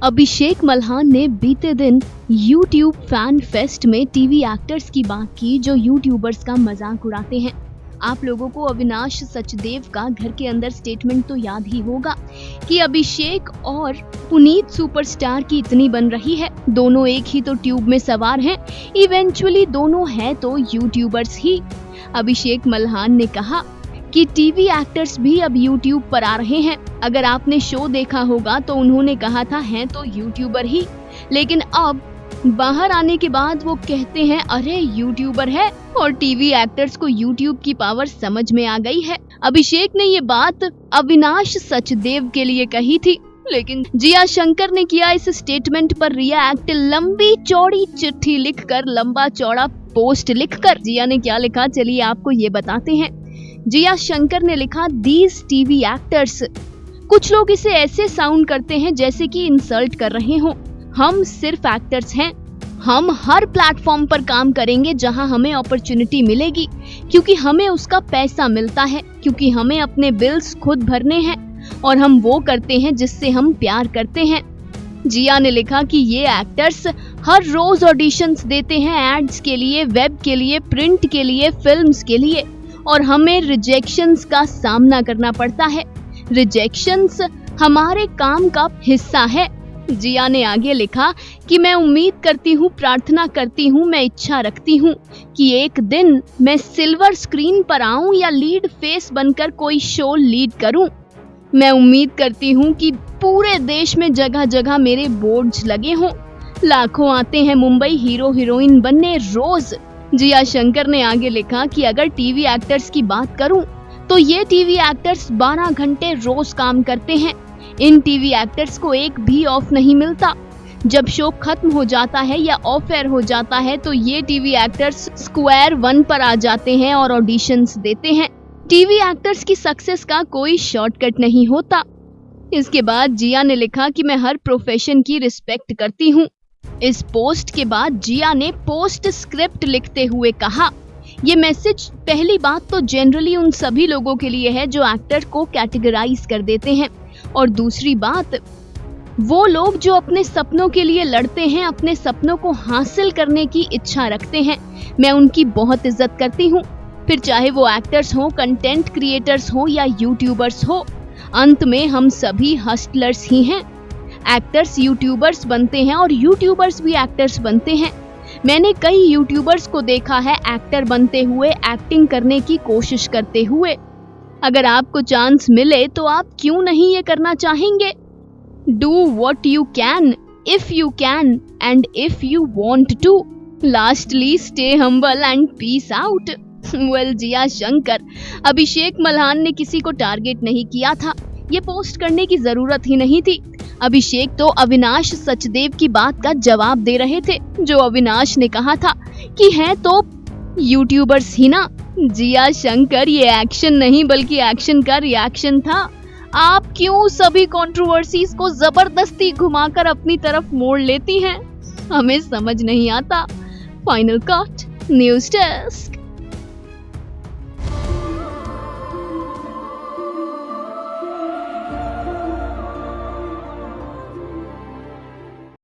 अभिषेक मल्हान ने बीते दिन YouTube फैन फेस्ट में टीवी एक्टर्स की बात की जो यूट्यूबर्स का मजाक उड़ाते हैं। आप लोगों को अविनाश सचदेव का घर के अंदर स्टेटमेंट तो याद ही होगा कि अभिषेक और पुनीत सुपरस्टार की इतनी बन रही है, दोनों एक ही तो ट्यूब में सवार हैं, इवेंचुअली दोनों हैं तो यूट्यूबर्स ही। अभिषेक मल्हान ने कहा कि टीवी एक्टर्स भी अब यूट्यूब पर आ रहे हैं। अगर आपने शो देखा होगा तो उन्होंने कहा था हैं तो यूट्यूबर ही, लेकिन अब बाहर आने के बाद वो कहते हैं अरे यूट्यूबर है, और टीवी एक्टर्स को यूट्यूब की पावर समझ में आ गई है। अभिषेक ने ये बात अविनाश सचदेव के लिए कही थी, लेकिन जिया शंकर ने किया इस स्टेटमेंट पर रिएक्ट। लंबी चौड़ी चिट्ठी लिखकर, लंबा चौड़ा पोस्ट लिखकर जिया ने क्या लिखा, चलिए आपको ये बताते हैं। जिया शंकर ने लिखा, दीज टीवी एक्टर्स। कुछ लोग इसे ऐसे साउंड करते हैं जैसे कि इंसल्ट कर रहे हों। हम सिर्फ एक्टर्स हैं। हम हर प्लेटफॉर्म पर काम करेंगे जहां हमें अपॉर्चुनिटी मिलेगी, क्योंकि हमें उसका पैसा मिलता है, क्योंकि हमें अपने बिल्स खुद भरने हैं और हम वो करते हैं जिससे हम प्यार करते हैं। जिया ने लिखा कि ये एक्टर्स हर रोज ऑडिशंस देते हैं एड्स के लिए, वेब के लिए, प्रिंट के लिए, फिल्म्स के लिए, और हमें रिजेक्शंस का सामना करना पड़ता है। रिजेक्शंस हमारे काम का हिस्सा है। जिया ने आगे लिखा कि मैं उम्मीद करती हूँ, प्रार्थना करती हूँ, मैं इच्छा रखती हूँ कि एक दिन मैं सिल्वर स्क्रीन पर आऊं या लीड फेस बनकर कोई शो लीड करूं। मैं उम्मीद करती हूँ कि पूरे देश में जगह जगह मेरे बोर्ड्स लगे हों। लाखों आते हैं मुंबई हीरो हीरोइन बनने रोज। जिया शंकर ने आगे लिखा कि अगर टीवी एक्टर्स की बात करूं तो ये टीवी एक्टर्स 12 घंटे रोज काम करते हैं। इन टीवी एक्टर्स को एक भी ऑफ नहीं मिलता। जब शो खत्म हो जाता है या ऑफ एयर हो जाता है तो ये टीवी एक्टर्स स्क्वायर वन पर आ जाते हैं और ऑडिशंस देते हैं। टीवी एक्टर्स की सक्सेस का कोई शॉर्टकट नहीं होता। इसके बाद जिया ने लिखा कि मैं हर प्रोफेशन की रिस्पेक्ट करती हूँ। इस पोस्ट के बाद जिया ने पोस्ट स्क्रिप्ट लिखते हुए कहा, ये मैसेज पहली बात तो जनरली उन सभी लोगों के लिए है जो एक्टर को कैटेगराइज कर देते हैं, और दूसरी बात वो लोग जो अपने सपनों के लिए लड़ते हैं, अपने सपनों को हासिल करने की इच्छा रखते हैं। मैं उनकी बहुत इज्जत करती हूँ, फिर चाहे वो एक्टर्स हो, कंटेंट क्रिएटर्स हो या यूट्यूबर्स हो। अंत में हम सभी हस्टलर्स ही हैं। एक्टर्स यूट्यूबर्स बनते हैं और यूट्यूबर्स भी एक्टर्स बनते हैं। मैंने कई यूट्यूबर्स को देखा है एक्टर बनते हुए, एक्टिंग करने की कोशिश करते हुए। अगर आपको चांस मिले तो आप क्यों नहीं ये करना चाहेंगे? Do what you can if you can and if you want to. Lastly stay humble and peace out. Well Jiya Shankar, Abhishek Malhan ने किसी को टारगेट नहीं किया था। ये पोस्ट करने की जरूरत ही नहीं थी। अभिषेक तो अविनाश सचदेव की बात का जवाब दे रहे थे, जो अविनाश ने कहा था कि है तो यूट्यूबर्स ही ना। जिया शंकर, ये एक्शन नहीं बल्कि एक्शन का रिएक्शन था। आप क्यों सभी कंट्रोवर्सीज को जबरदस्ती घुमाकर अपनी तरफ मोड़ लेती हैं? हमें समझ नहीं आता। Final cut news desk.